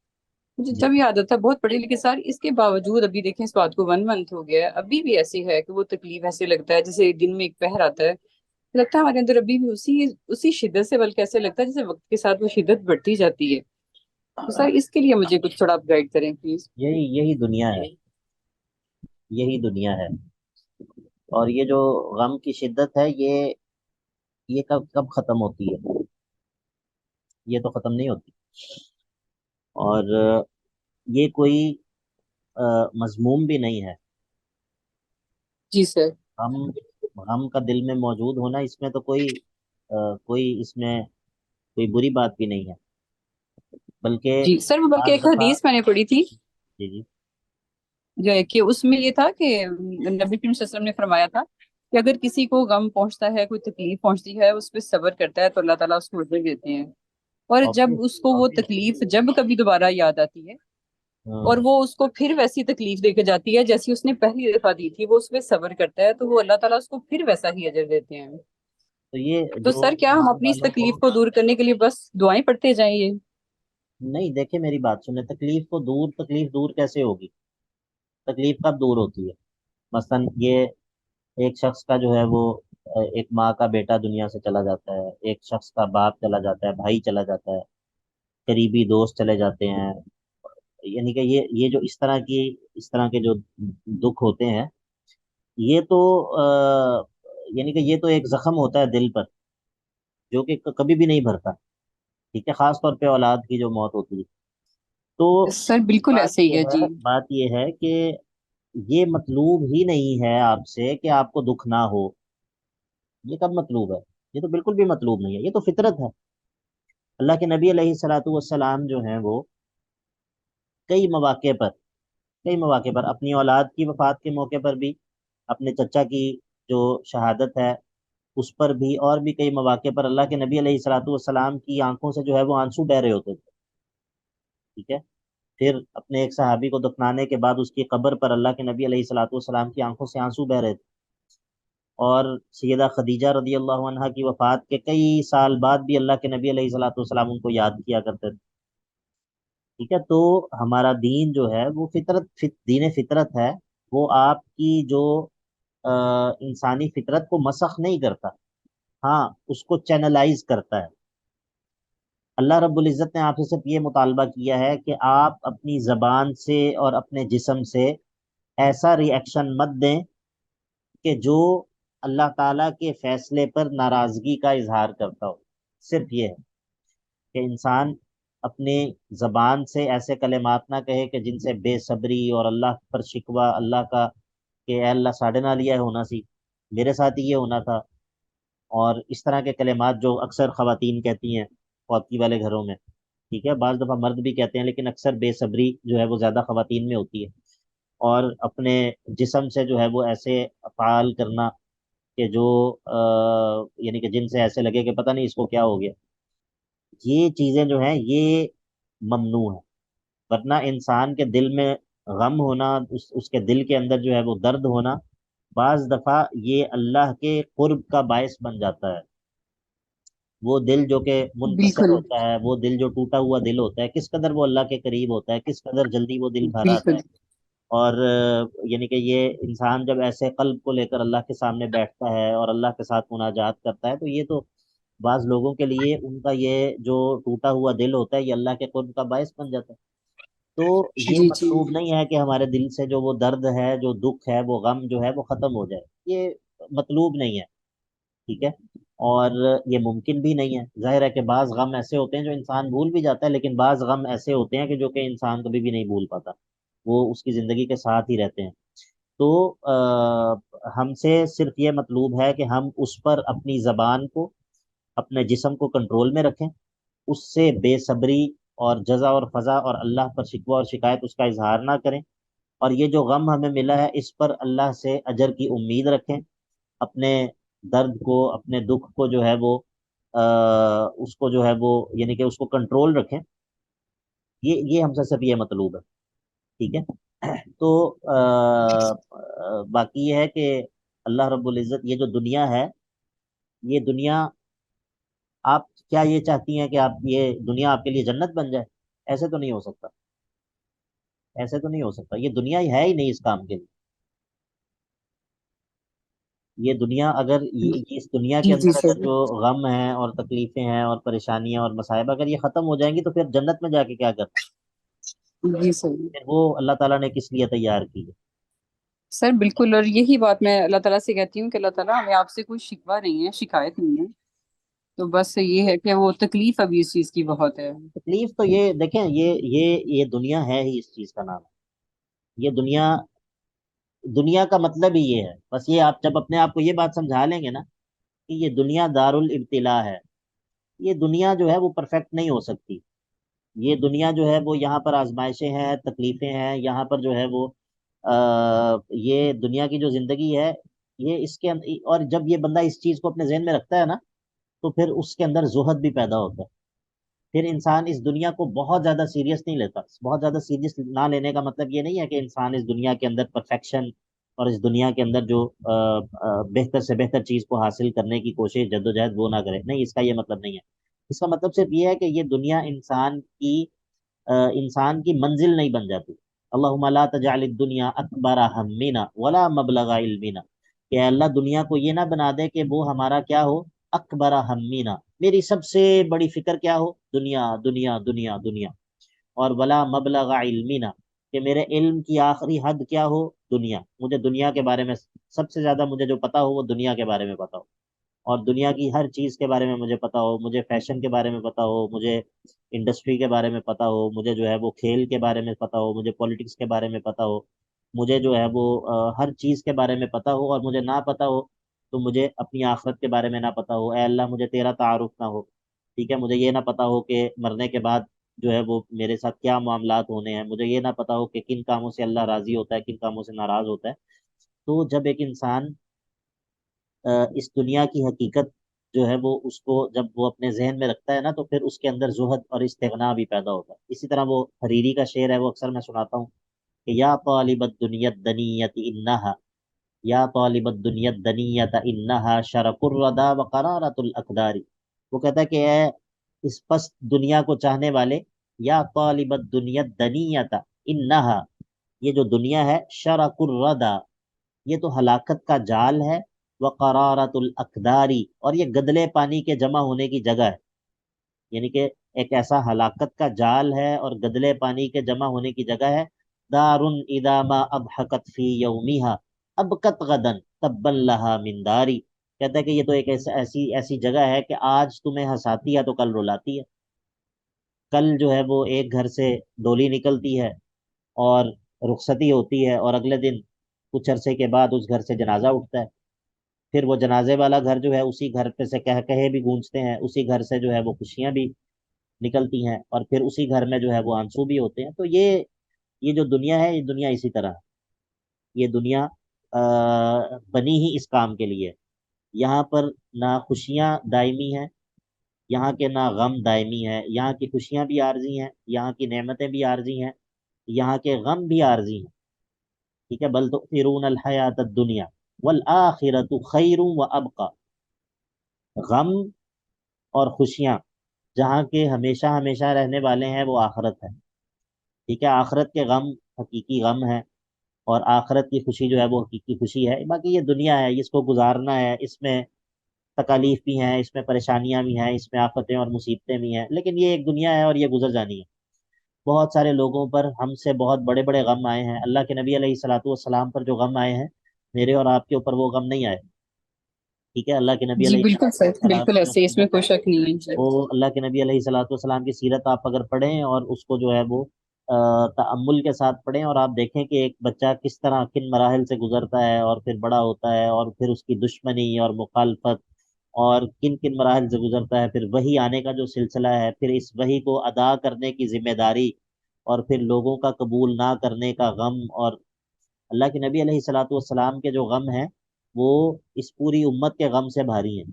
مجھے جی جب یہ عادت تھا بہت پڑھی، لیکن سر اس کے باوجود ابھی دیکھیں اس بات کو 1 منتھ ہو گیا ہے، ابھی بھی ایسے ہے کہ وہ تکلیف ایسے لگتا ہے جیسے دن میں ایک پہر آتا ہے، لگتا ہے ہمارے اندر ابھی بھی اسی شدت سے، بلکہ ایسے لگتا ہے جیسے وقت کے ساتھ وہ شدت بڑھتی جاتی ہے. تو سر اس کے لیے مجھے کچھ تھوڑا آپ گائڈ کریں پلیز. یہی دنیا ہے، یہی دنیا ہے. اور یہ جو غم کی شدت ہے، یہ کب کب ختم ہوتی ہے؟ یہ تو ختم نہیں ہوتی. اور یہ کوئی مذموم بھی نہیں ہے. جی سر. غم غم کا دل میں موجود ہونا، اس میں تو کوئی اس میں کوئی بری بات بھی نہیں ہے. بلکہ جی سر، وہ بلکہ بعض ایک دفعہ. حدیث میں نے پڑھی تھی جی جی. جو ہے کہ اس میں یہ تھا کہ نبی کریم صلی اللہ علیہ وسلم نے فرمایا تھا کہ اگر کسی کو غم پہنچتا ہے، کوئی تکلیف پہنچتی ہے، اس پہ صبر کرتا ہے تو اللہ تعالیٰ اس کو اجر دیتے ہیں، اور جب اس کو وہ تکلیف جب کبھی دوبارہ یاد آتی ہے اور وہ اس کو پھر ویسی تکلیف دے کے جاتی ہے جیسی اس نے پہلی دفعہ دی تھی، وہ اس پہ صبر کرتا ہے تو وہ اللہ تعالیٰ اس کو پھر ویسا ہی اجر دیتے ہیں. تو یہ تو جو سر کیا ہم ایمان اپنی اس والوں تکلیف کو دور کرنے کے لیے بس دعائیں پڑھتے جائیں؟ یہ نہیں، دیکھیں میری بات سنیں، تکلیف دور کیسے ہوگی؟ تکلیف کب دور ہوتی ہے؟ مثلا یہ ایک شخص کا جو ہے وہ ایک ماں کا بیٹا دنیا سے چلا جاتا ہے، ایک شخص کا باپ چلا جاتا ہے، بھائی چلا جاتا ہے، قریبی دوست چلے جاتے ہیں. یعنی کہ یہ جو اس طرح کے جو دکھ ہوتے ہیں، یہ تو یعنی کہ یہ تو ایک زخم ہوتا ہے دل پر جو کہ کبھی بھی نہیں بھرتا، ٹھیک ہے، خاص طور پہ اولاد کی جو موت ہوتی ہے. تو سر بالکل بات ایسے ہی یہ ہے جی. ہے بات یہ ہے کہ یہ مطلوب ہی نہیں ہے آپ سے کہ آپ کو دکھ نہ ہو. یہ کب مطلوب ہے؟ یہ تو بالکل بھی مطلوب نہیں ہے، یہ تو فطرت ہے. اللہ کے نبی علیہ الصلاۃ والسلام جو ہیں وہ کئی مواقع پر کئی مواقع پر اپنی اولاد کی وفات کے موقع پر بھی، اپنے چچا کی جو شہادت ہے اس پر بھی، اور بھی کئی مواقع پر اللہ کے نبی علیہ الصلاۃ والسلام کی آنکھوں سے جو ہے وہ آنسو بہ رہے ہوتے تھے. ٹھیک ہے. پھر اپنے ایک صحابی کو دفنانے کے بعد اس کی قبر پر اللہ کے نبی علیہ الصلاۃ والسلام کی آنکھوں سے آنسو بہ رہے تھے. اور سیدہ خدیجہ رضی اللہ عنہا کی وفات کے کئی سال بعد بھی اللہ کے نبی علیہ الصلاۃ والسلام ان کو یاد کیا کرتے تھے. ٹھیک ہے. تو ہمارا دین جو ہے وہ دین فطرت ہے. وہ آپ کی جو انسانی فطرت کو مسخ نہیں کرتا، ہاں اس کو چینلائز کرتا ہے. اللہ رب العزت نے آپ سے صرف یہ مطالبہ کیا ہے کہ آپ اپنی زبان سے اور اپنے جسم سے ایسا ری ایکشن مت دیں کہ جو اللہ تعالیٰ کے فیصلے پر ناراضگی کا اظہار کرتا ہو. صرف یہ ہے کہ انسان اپنی زبان سے ایسے کلمات نہ کہے کہ جن سے بے صبری اور اللہ پر شکوہ اللہ کا کہ اے اللہ ساڑھے نہ لیا ہونا سی، میرے ساتھ ہی یہ ہونا تھا، اور اس طرح کے کلمات جو اکثر خواتین کہتی ہیں خواتین والے گھروں میں. ٹھیک ہے. بعض دفعہ مرد بھی کہتے ہیں لیکن اکثر بے صبری جو ہے وہ زیادہ خواتین میں ہوتی ہے. اور اپنے جسم سے جو ہے وہ ایسے افعال کرنا کہ جو یعنی کہ جن سے ایسے لگے کہ پتہ نہیں اس کو کیا ہو گیا. یہ چیزیں جو ہیں یہ ممنوع ہیں. ورنہ انسان کے دل میں غم ہونا، اس کے دل کے اندر جو ہے وہ درد ہونا، بعض دفعہ یہ اللہ کے قرب کا باعث بن جاتا ہے. وہ دل جو کہ منکسر بالکل ہوتا ہے، وہ دل جو ٹوٹا ہوا دل ہوتا ہے، کس قدر وہ اللہ کے قریب ہوتا ہے، کس قدر جلدی وہ دل بھر آتا بالکل. ہے. اور یعنی کہ یہ انسان جب ایسے قلب کو لے کر اللہ کے سامنے بیٹھتا ہے اور اللہ کے ساتھ مناجات کرتا ہے، تو یہ تو بعض لوگوں کے لیے ان کا یہ جو ٹوٹا ہوا دل ہوتا ہے یہ اللہ کے قرب کا باعث بن جاتا ہے. تو یہ جی جی. مطلوب نہیں ہے کہ ہمارے دل سے جو وہ درد ہے، جو دکھ ہے، وہ غم جو ہے وہ ختم ہو جائے. یہ مطلوب نہیں ہے. ٹھیک ہے. اور یہ ممکن بھی نہیں ہے. ظاہر ہے کہ بعض غم ایسے ہوتے ہیں جو انسان بھول بھی جاتا ہے، لیکن بعض غم ایسے ہوتے ہیں کہ جو کہ انسان کبھی بھی نہیں بھول پاتا، وہ اس کی زندگی کے ساتھ ہی رہتے ہیں. تو ہم سے صرف یہ مطلوب ہے کہ ہم اس پر اپنی زبان کو، اپنے جسم کو کنٹرول میں رکھیں، اس سے بے صبری اور جزا اور فضا اور اللہ پر شکوہ اور شکایت اس کا اظہار نہ کریں. اور یہ جو غم ہمیں ملا ہے اس پر اللہ سے اجر کی امید رکھیں. اپنے درد کو، اپنے دکھ کو جو ہے وہ اس کو جو ہے وہ یعنی کہ اس کو کنٹرول رکھیں. یہ ہم سے صرف یہ مطلوب ہے. ٹھیک ہے. تو باقی یہ ہے کہ اللہ رب العزت یہ جو دنیا ہے، یہ دنیا آپ کیا یہ چاہتی ہیں کہ آپ یہ دنیا آپ کے لیے جنت بن جائے؟ ایسے تو نہیں ہو سکتا. ایسے تو نہیں ہو سکتا. یہ دنیا ہی ہے ہی نہیں اس کام کے لیے. یہ دنیا اگر اس دنیا کے جی جی اندر سر. اگر جو غم ہیں اور تکلیفیں ہیں اور پریشانیاں اور مصائب اگر یہ ختم ہو جائیں گی تو پھر جنت میں جا کے کیا کرنا؟ جی سر. پھر وہ اللہ تعالیٰ نے کس لیے تیار کی ہے؟ سر بالکل. اور یہی بات میں اللہ تعالیٰ سے کہتی ہوں کہ اللہ تعالیٰ ہمیں آپ سے کوئی شکوہ نہیں ہے، شکایت نہیں ہے. تو بس یہ ہے کہ وہ تکلیف ابھی اس چیز کی بہت ہے. تکلیف تو یہ دیکھیں، یہ دنیا ہے ہی اس چیز کا نام ہے. یہ دنیا کا مطلب ہی یہ ہے. بس یہ آپ جب اپنے آپ کو یہ بات سمجھا لیں گے نا کہ یہ دنیا دار الابتلاء ہے، یہ دنیا جو ہے وہ پرفیکٹ نہیں ہو سکتی. یہ دنیا جو ہے وہ یہاں پر آزمائشیں ہیں، تکلیفیں ہیں، یہاں پر جو ہے وہ یہ دنیا کی جو زندگی ہے یہ اس کے اور جب یہ بندہ اس چیز کو اپنے ذہن میں رکھتا ہے نا تو پھر اس کے اندر زہد بھی پیدا ہوتا ہے. پھر انسان اس دنیا کو بہت زیادہ سیریس نہیں لیتا. بہت زیادہ سیریس نہ لینے کا مطلب یہ نہیں ہے کہ انسان اس دنیا کے اندر پرفیکشن اور اس دنیا کے اندر جو بہتر سے بہتر چیز کو حاصل کرنے کی کوشش جدوجہد وہ نہ کرے. نہیں، اس کا یہ مطلب نہیں ہے. اس کا مطلب صرف یہ ہے کہ یہ دنیا انسان کی منزل نہیں بن جاتی. اللہم لا تجعل الدنیا اکبر ہمنا ولا مبلغ علمنا، کہ اے اللہ دنیا کو یہ نہ بنا دے کہ وہ ہمارا کیا ہو، اکبر ہمنا، میری سب سے بڑی فکر کیا ہو، دنیا دنیا دنیا دنیا. اور ولا مبلغ علمنا، کہ میرے علم کی آخری حد کیا ہو، دنیا، مجھے دنیا کے بارے میں سب سے زیادہ مجھے جو پتا ہو وہ دنیا کے بارے میں پتا ہو، اور دنیا کی ہر چیز کے بارے میں مجھے پتا ہو، مجھے فیشن کے بارے میں پتا ہو، مجھے انڈسٹری کے بارے میں پتا ہو، مجھے جو ہے وہ کھیل کے بارے میں پتا ہو، مجھے پولیٹکس کے بارے میں پتا ہو، مجھے جو ہے وہ ہر چیز کے بارے میں پتا ہو، اور مجھے نہ پتا ہو تو مجھے اپنی آخرت کے بارے میں نہ پتا ہو، اے اللہ مجھے تیرا تعارف نہ ہو، ٹھیک ہے، مجھے یہ نہ پتا ہو کہ مرنے کے بعد جو ہے وہ میرے ساتھ کیا معاملات ہونے ہیں، مجھے یہ نہ پتا ہو کہ کن کاموں سے اللہ راضی ہوتا ہے، کن کاموں سے ناراض ہوتا ہے۔ تو جب ایک انسان اس دنیا کی حقیقت جو ہے وہ اس کو جب وہ اپنے ذہن میں رکھتا ہے نا، تو پھر اس کے اندر زہد اور استغنا بھی پیدا ہوتا ہے۔ اسی طرح وہ حریری کا شعر ہے، وہ اکثر میں سناتا ہوں کہ یا طالب الدنیت دنیت انہا، یا طالب الدنیت دنیت انہا شرف الردا و قرارت الاقداری۔ وہ کہتا ہے کہ اے اس پست دنیا کو چاہنے والے، یا طالب الدنیت دنیت انہا، یہ جو دنیا ہے شرف الردا، یہ تو ہلاکت کا جال ہے، وقرارت الاقداری، اور یہ گدلے پانی کے جمع ہونے کی جگہ ہے، یعنی کہ ایک ایسا ہلاکت کا جال ہے اور گدلے پانی کے جمع ہونے کی جگہ ہے۔ دار اذا ما اضحکت فی یومیہا ابکت غدن تبا لہا من داری۔ کہتا ہے کہ یہ تو ایک ایسی جگہ ہے کہ آج تمہیں ہنساتی ہے تو کل رلاتی ہے، کل جو ہے وہ ایک گھر سے ڈولی نکلتی ہے اور رخصتی ہوتی ہے، اور اگلے دن کچھ عرصے کے بعد اس گھر سے جنازہ اٹھتا ہے، پھر وہ جنازے والا گھر جو ہے اسی گھر پہ سے کہے بھی گونجتے ہیں، اسی گھر سے جو ہے وہ خوشیاں بھی نکلتی ہیں، اور پھر اسی گھر میں جو ہے وہ آنسو بھی ہوتے ہیں۔ تو یہ جو دنیا ہے، یہ دنیا اسی طرح ہے، یہ دنیا بنی ہی اس کام کے لیے۔ یہاں پر نہ خوشیاں دائمی ہیں، یہاں کے نہ غم دائمی ہے، یہاں کی خوشیاں بھی عارضی ہیں، یہاں کی نعمتیں بھی عارضی ہیں، یہاں کے غم بھی عارضی ہیں، ٹھیک ہے۔ بل تؤثرون الحیات الدنیا والآخرۃ خیر وابقی، غم اور خوشیاں جہاں کے ہمیشہ ہمیشہ رہنے والے ہیں وہ آخرت ہے، ٹھیک ہے، آخرت کے غم حقیقی غم ہے، اور آخرت کی خوشی جو ہے وہ حقیقی خوشی ہے۔ باقی یہ دنیا ہے، اس کو گزارنا ہے، اس میں تکالیف بھی ہیں، اس میں پریشانیاں بھی ہیں، اس میں آفتیں اور مصیبتیں بھی ہیں، لیکن یہ ایک دنیا ہے اور یہ گزر جانی ہے۔ بہت سارے لوگوں پر ہم سے بہت بڑے بڑے غم آئے ہیں، اللہ کے نبی علیہ الصلوۃ والسلام پر جو غم آئے ہیں، میرے اور آپ کے اوپر وہ غم نہیں آئے، ٹھیک ہے۔ اللہ کے نبی جی علیہ بالکل الصلوۃ سر، والسلام بالکل ایسے، اس میں کوئی شک نہیں ہے جی۔ وہ اللہ کے نبی علیہ الصلوۃ والسلام کی سیرت آپ اگر پڑھیں اور اس کو جو ہے وہ تأمل کے ساتھ پڑھیں، اور آپ دیکھیں کہ ایک بچہ کس طرح کن مراحل سے گزرتا ہے اور پھر بڑا ہوتا ہے، اور پھر اس کی دشمنی اور مخالفت اور کن کن مراحل سے گزرتا ہے، پھر وہی آنے کا جو سلسلہ ہے، پھر اس وہی کو ادا کرنے کی ذمہ داری، اور پھر لوگوں کا قبول نہ کرنے کا غم، اور اللہ کے نبی علیہ الصلوۃ والسلام کے جو غم ہیں وہ اس پوری امت کے غم سے بھاری ہیں،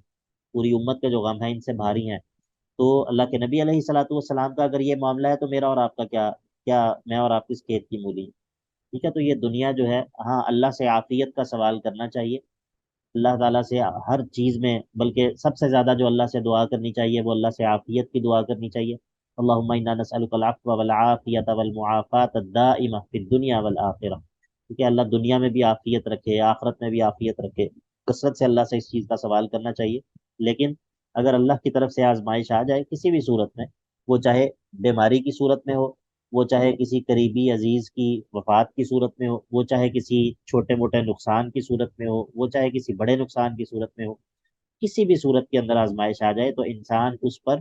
پوری امت کے جو غم ہیں ان سے بھاری ہیں۔ تو اللہ کے نبی علیہ الصلوۃ والسلام کا اگر یہ معاملہ ہے تو میرا اور آپ کا کیا کیا میں اور آپ کس کھیت کی مولی، ٹھیک ہے۔ تو یہ دنیا جو ہے، ہاں اللہ سے عافیت کا سوال کرنا چاہیے، اللہ تعالیٰ سے ہر چیز میں، بلکہ سب سے زیادہ جو اللہ سے دعا کرنی چاہیے وہ اللہ سے عافیت کی دعا کرنی چاہیے۔ اللہم انا نسألک العفو والعافیت والمعافات الدائمہ فی الدنیا والآخرہ، ٹھیک ہے، اللہ دنیا میں بھی عافیت رکھے، آخرت میں بھی عافیت رکھے، کثرت سے اللہ سے اس چیز کا سوال کرنا چاہیے۔ لیکن اگر اللہ کی طرف سے آزمائش آ جائے کسی بھی صورت میں، وہ چاہے بیماری کی صورت میں ہو، وہ چاہے کسی قریبی عزیز کی وفات کی صورت میں ہو، وہ چاہے کسی چھوٹے موٹے نقصان کی صورت میں ہو، وہ چاہے کسی بڑے نقصان کی صورت میں ہو، کسی بھی صورت کے اندر آزمائش آ جائے تو انسان اس پر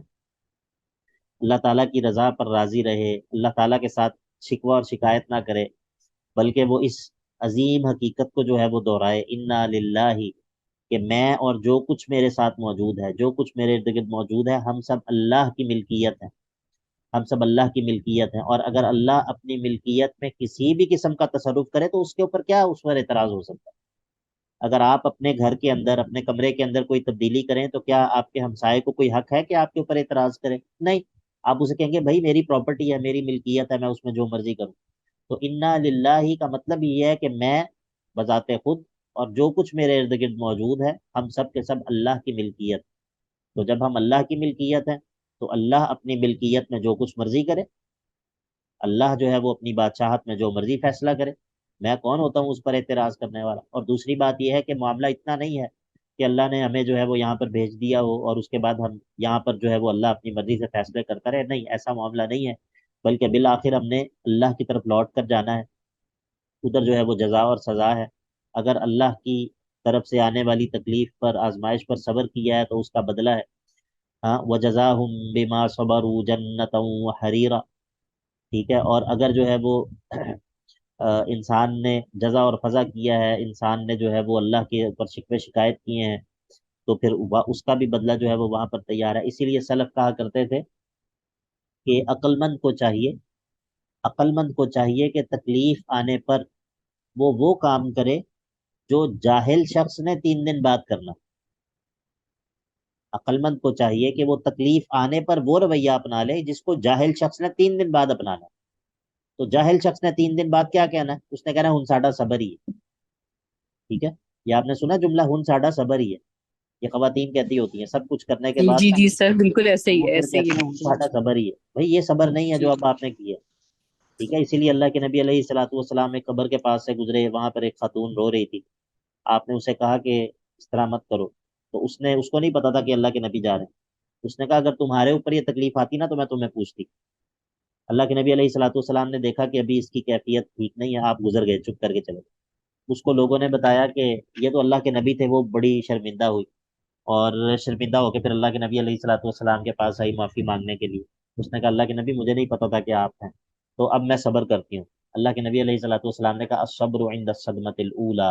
اللہ تعالیٰ کی رضا پر راضی رہے، اللہ تعالیٰ کے ساتھ شکوہ اور شکایت نہ کرے، بلکہ وہ اس عظیم حقیقت کو جو ہے وہ دہرائے، انا للہ، کہ میں اور جو کچھ میرے ساتھ موجود ہے، جو کچھ میرے ارد گرد موجود ہے، ہم سب اللہ کی ملکیت ہے، ہم سب اللہ کی ملکیت ہیں، اور اگر اللہ اپنی ملکیت میں کسی بھی قسم کا تصرف کرے تو اس کے اوپر کیا اس پر اعتراض ہو سکتا ہے؟ اگر آپ اپنے گھر کے اندر، اپنے کمرے کے اندر کوئی تبدیلی کریں تو کیا آپ کے ہمسائے کو کوئی حق ہے کہ آپ کے اوپر اعتراض کرے؟ نہیں، آپ اسے کہیں گے بھائی میری پراپرٹی ہے، میری ملکیت ہے، میں اس میں جو مرضی کروں۔ تو انا للہ کا مطلب یہ ہے کہ میں بذات خود اور جو کچھ میرے ارد گرد موجود ہے، ہم سب کے سب اللہ کی ملکیت۔ تو جب ہم اللہ کی ملکیت ہیں تو اللہ اپنی ملکیت میں جو کچھ مرضی کرے، اللہ جو ہے وہ اپنی بادشاہت میں جو مرضی فیصلہ کرے، میں کون ہوتا ہوں اس پر اعتراض کرنے والا؟ اور دوسری بات یہ ہے کہ معاملہ اتنا نہیں ہے کہ اللہ نے ہمیں جو ہے وہ یہاں پر بھیج دیا ہو اور اس کے بعد ہم یہاں پر جو ہے وہ اللہ اپنی مرضی سے فیصلے کرتا رہے، نہیں، ایسا معاملہ نہیں ہے، بلکہ بالآخر ہم نے اللہ کی طرف لوٹ کر جانا ہے، ادھر جو ہے وہ جزا اور سزا ہے۔ اگر اللہ کی طرف سے آنے والی تکلیف پر، آزمائش پر صبر کیا ہے تو اس کا بدلہ ہے. ہاں وَجَزَاهُمْ بِمَا صَبَرُوا جَنَّةً وَحَرِيرًا. ٹھیک ہے، اور اگر جو ہے وہ انسان نے جزا اور فضا کیا ہے، انسان نے جو ہے وہ اللہ کے اوپر شکوے شکایت کیے ہیں، تو پھر اس کا بھی بدلہ جو ہے وہ وہاں پر تیار ہے. اسی لیے سلف کہا کرتے تھے کہ عقل مند کو چاہیے کہ تکلیف آنے پر وہ کام کرے جو جاہل شخص نے 3 دن بعد کرنا. عقل مند کو چاہیے کہ وہ تکلیف آنے پر وہ رویہ اپنا لے جس کو جاہل شخص نے 3 دن بعد اپنانا. تو جاہل شخص نے 3 دن بعد کیا کہنا ہے؟ اس نے کہنا ہن ساڈا صبر ہی ہے. ٹھیک ہے، یہ آپ نے سنا جملہ ہن ساڈا صبر ہی ہے، یہ خواتین کہتی ہوتی ہیں سب کچھ کرنے کے جی بعد جی نا، جی سر، بالکل ایسے تو ہی وہ ہے، پھر ایسے ہی کہتی ہے ہیں ہن ساڈا بالکل. صبر ہی ہے. بھائی یہ صبر نہیں ہے جو جی اب آپ نے کی ہے. ٹھیک ہے، اسی لیے اللہ کے نبی علیہ الصلوۃ والسلام ایک قبر کے پاس سے گزرے، وہاں پر ایک خاتون رو رہی تھی. آپ نے اسے کہا کہ اس طرح مت کرو، تو اس کو نہیں پتا تھا کہ اللہ کے نبی جا رہے ہیں. اس نے کہا اگر تمہارے اوپر یہ تکلیف آتی نا تو میں تمہیں پوچھتی. اللہ کے نبی علیہ الصلوۃ والسلام نے دیکھا کہ ابھی اس کی کیفیت ٹھیک نہیں ہے، آپ گزر گئے، چپ کر کے چلے گئے. اس کو لوگوں نے بتایا کہ یہ تو اللہ کے نبی تھے. وہ بڑی شرمندہ ہوئی، اور شرمندہ ہو کے پھر اللہ کے نبی علیہ الصلوۃ والسلام کے پاس آئی معافی مانگنے کے لیے. اس نے کہا اللہ کے نبی مجھے نہیں پتا تھا کہ آپ ہیں، تو اب میں صبر کرتی ہوں. اللہ کے نبی علیہ الصلوۃ والسلام نے کہا الصبر عند الصدمۃ الاولی،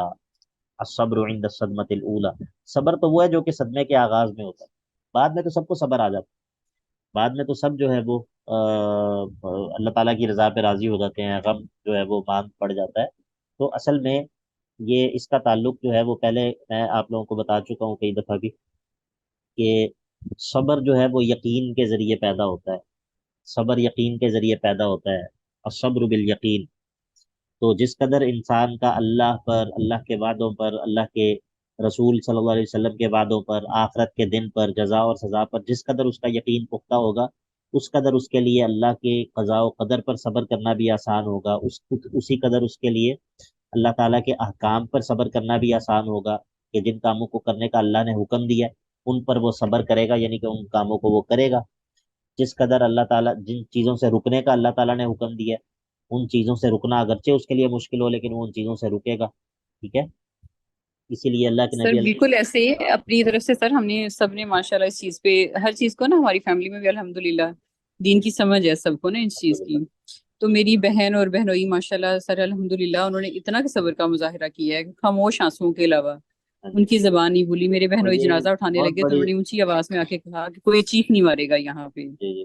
الصبر عند الصدمۃ الاولی. صبر تو وہ ہے جو کہ صدمے کے آغاز میں ہوتا ہے، بعد میں تو سب کو صبر آ جاتا ہے. بعد میں تو سب جو ہے وہ اللہ تعالیٰ کی رضا پہ راضی ہو جاتے ہیں، غم جو ہے وہ مان پڑ جاتا ہے. تو اصل میں یہ اس کا تعلق جو ہے وہ پہلے میں آپ لوگوں کو بتا چکا ہوں کئی دفعہ بھی کہ صبر جو ہے وہ یقین کے ذریعے پیدا ہوتا ہے. صبر یقین کے ذریعے پیدا ہوتا ہے، الصبر بالیقین. تو جس قدر انسان کا اللہ پر، اللہ کے وعدوں پر، اللہ کے رسول صلی اللہ علیہ وسلم کے وعدوں پر، آخرت کے دن پر، جزا اور سزا پر جس قدر اس کا یقین پختہ ہوگا، اس قدر اس کے لیے اللہ کے قضاء و قدر پر صبر کرنا بھی آسان ہوگا. اسی قدر اس کے لیے اللہ تعالیٰ کے احکام پر صبر کرنا بھی آسان ہوگا، کہ جن کاموں کو کرنے کا اللہ نے حکم دیا ان پر وہ صبر کرے گا، یعنی کہ ان کاموں کو وہ کرے گا. جس قدر اللہ تعالیٰ جن چیزوں سے رکنے کا اللہ تعالیٰ نے حکم دیا ان چیزوں سے رکنا اگرچہ اس کے لیے مشکل ہو لیکن وہ ان چیزوں سے رکے گا. ٹھیک ہے، اسی لیے اللہ کے سر نبی بالکل ایسے ہی اپنی طرف سے سر ہم نے سب نے ماشاءاللہ اس چیز پہ، ہر چیز کو نا ہماری فیملی میں بھی الحمدللہ دین کی سمجھ ہے سب کو نا اس چیز کی. تو میری بہن اور بہنوئی ماشاءاللہ سر الحمدللہ انہوں نے اتنا کہ صبر کا مظاہرہ کیا ہے، خاموش آنسوؤں کے علاوہ ان کی زبان نہیں بھولی. میرے اور بہنوئی یہ جنازہ اٹھانے بہت لگے تو بڑی، انہوں نے اونچی آواز میں آ کے کہا کہ کوئی چیخ نہیں مارے گا یہاں پہ. جی جی،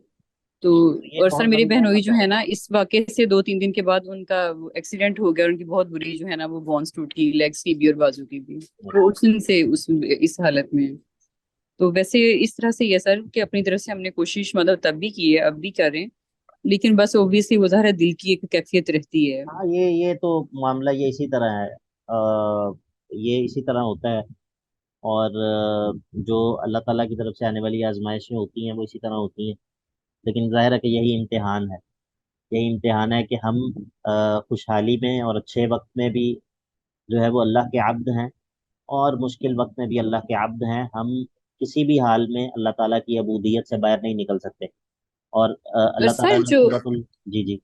تو یہ اور سر بہت میری بڑی بہنوئی نعمت جو ہے. ہے نا اس واقعے سے 2-3 دن کے بعد ان کا ایکسیڈنٹ ہو گیا، ان کی بہت بری جو ہے نا وہ بونس ٹوٹ گئی، لیگس کی بھی اور بازو کی بھی. وہ اس دن سے اس حالت میں. تو ویسے اس طرح سے یہ سر کہ اپنی طرف سے ہم نے کوشش مطلب تب بھی کی ہے، اب بھی کر رہے ہیں، لیکن بس اوبیسلی وہ ظاہر ہے دل کی ایک کیفیت رہتی ہے. ہاں یہ تو معاملہ یہ اسی طرح ہے، یہ اسی طرح ہوتا ہے. اور جو اللہ تعالیٰ کی طرف سے آنے والی آزمائشیں ہوتی ہیں وہ اسی طرح ہوتی ہیں. لیکن ظاہر ہے کہ یہی امتحان ہے، یہی امتحان ہے کہ ہم خوشحالی میں اور اچھے وقت میں بھی جو ہے وہ اللہ کے عبد ہیں، اور مشکل وقت میں بھی اللہ کے عبد ہیں. ہم کسی بھی حال میں اللہ تعالیٰ کی عبودیت سے باہر نہیں نکل سکتے. اور اور اللہ تعالیٰ سر نے جو جی جی.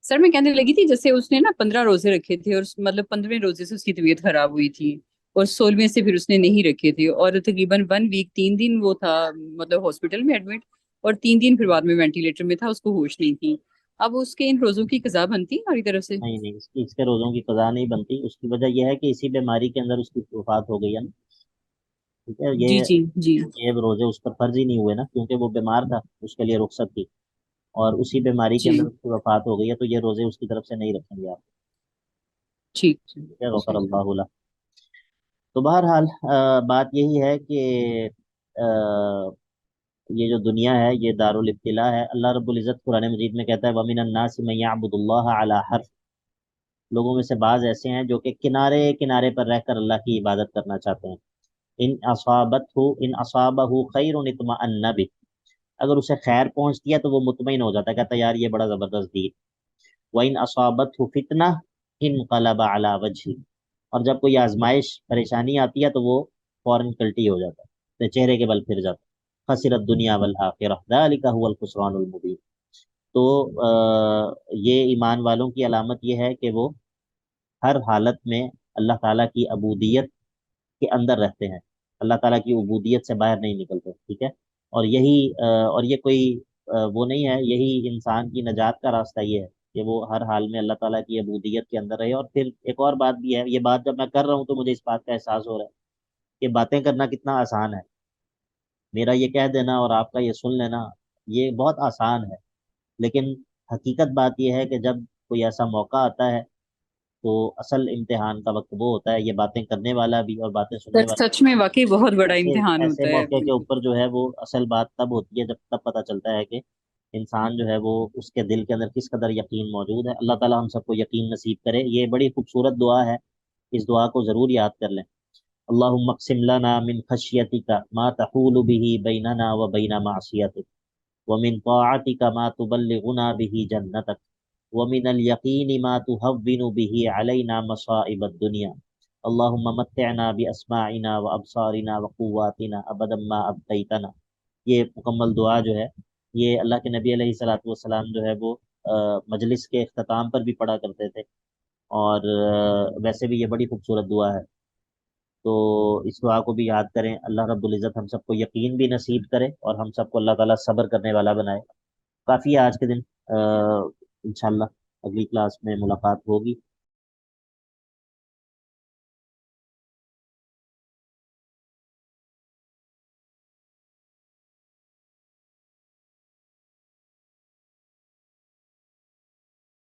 سر میں کہنے لگی تھی جیسے اس نے نا 15 روزے رکھے تھے، اور مطلب 15ویں روزے سے اس کی طبیعت خراب ہوئی تھی، اور 16ویں سے پھر اس نے نہیں رکھے تھے، اور تقریباً 1 ویک 3 دن وہ تھا مطلب ہاسپٹل میں ایڈمٹ، اور 3 دن پھر بعد میں وینٹیلیٹر میں تھا، اس کو ہوش نہیں تھی. اب اس کے ان روزوں کی قضا بنتی ہے ہماری طرف سے؟ نہیں نہیں، اس کے روزوں کی قضا نہیں بنتی. اس کی وجہ یہ ہے کہ اسی بیماری کے اندر اس کی وفات ہو گئی ہے نا. ٹھیک ہے، جی جی جی. یہ روزے اس پر فرض ہی نہیں ہوئے نا، کیونکہ وہ بیمار تھا، اس کے لیے رخصت تھی، اور اسی بیماری کے جی اندر اس کی وفات ہو گئی ہے. تو یہ روزے اس کی طرف سے نہیں رکھیں گے آپ. ٹھیک ٹھیک ہے، غفر ٹھیک. اللہ له. تو بہرحال بات یہی ہے کہ آ، یہ جو دنیا ہے یہ دارالابتلاء ہے. اللہ رب العزت قرآن مجید میں کہتا ہے وَمِنَ النَّاسِ مَن يَعْبُدُ اللَّهَ عَلَى حَرْفٍ. لوگوں میں سے بعض ایسے ہیں جو کہ کنارے کنارے پر رہ کر اللہ کی عبادت کرنا چاہتے ہیں. ان اصابہ خیر اطمأن بہ. اگر اسے خیر پہنچتی ہے تو وہ مطمئن ہو جاتا ہے، کہتا ہے یار یہ بڑا زبردست دین. وَإِنْ أَصَابَتْهُ فِتْنَةٌ انقلب علی وجہ. اور جب کوئی آزمائش پریشانی آتی ہے تو وہ فوراً کلٹی ہو جاتا ہے، تو چہرے کے بل پھر جاتا ہے. خسرت دنیا والآخرہ ذالک هو الخسران المبین. تو یہ ایمان والوں کی علامت یہ ہے کہ وہ ہر حالت میں اللہ تعالیٰ کی عبودیت کے اندر رہتے ہیں، اللہ تعالیٰ کی عبودیت سے باہر نہیں نکلتے، ٹھیک ہے؟ اور یہی اور یہ کوئی وہ نہیں ہے، یہی انسان کی نجات کا راستہ یہ ہے کہ وہ ہر حال میں اللہ تعالیٰ کی عبودیت کے اندر رہے۔ اور پھر ایک اور بات بھی ہے، یہ بات جب میں کر رہا ہوں تو مجھے اس بات کا احساس ہو رہا ہے کہ باتیں کرنا کتنا آسان ہے، میرا یہ کہہ دینا اور آپ کا یہ سن لینا یہ بہت آسان ہے، لیکن حقیقت بات یہ ہے کہ جب کوئی ایسا موقع آتا ہے تو اصل امتحان کا وقت وہ ہوتا ہے، یہ باتیں کرنے والا بھی اور باتیں سننے والا سچ میں واقعی بہت بڑا ایسے امتحان ایسے ہوتا ہے، موقع کے اوپر جو ہے وہ اصل بات تب ہوتی ہے جب تب پتہ چلتا ہے کہ انسان جو ہے وہ اس کے دل کے اندر کس قدر یقین موجود ہے۔ اللہ تعالی ہم سب کو یقین نصیب کرے۔ یہ بڑی خوبصورت دعا ہے، اس دعا کو ضرور یاد کر لیں۔ اللہم اقسم لنا من خشیتک ما تحول به بیننا و بین معصیتک ومن طاعتک ما تبلغنا به جنتک ومن الیقین ما تهون به علینا مصائب الدنیا اللہم متعنا باسماعنا وابصارنا وقواتنا ابدا ما ابقیتنا۔ یہ مکمل دعا جو ہے یہ اللہ کے نبی علیہ الصلوۃ والسلام جو ہے وہ مجلس کے اختتام پر بھی پڑھا کرتے تھے، اور ویسے بھی یہ بڑی خوبصورت دعا ہے، تو اس دعا کو بھی یاد کریں۔ اللہ رب العزت ہم سب کو یقین بھی نصیب کرے اور ہم سب کو اللہ تعالیٰ صبر کرنے والا بنائے۔ کافی ہے آج کے دن، انشاءاللہ اگلی کلاس میں ملاقات ہوگی۔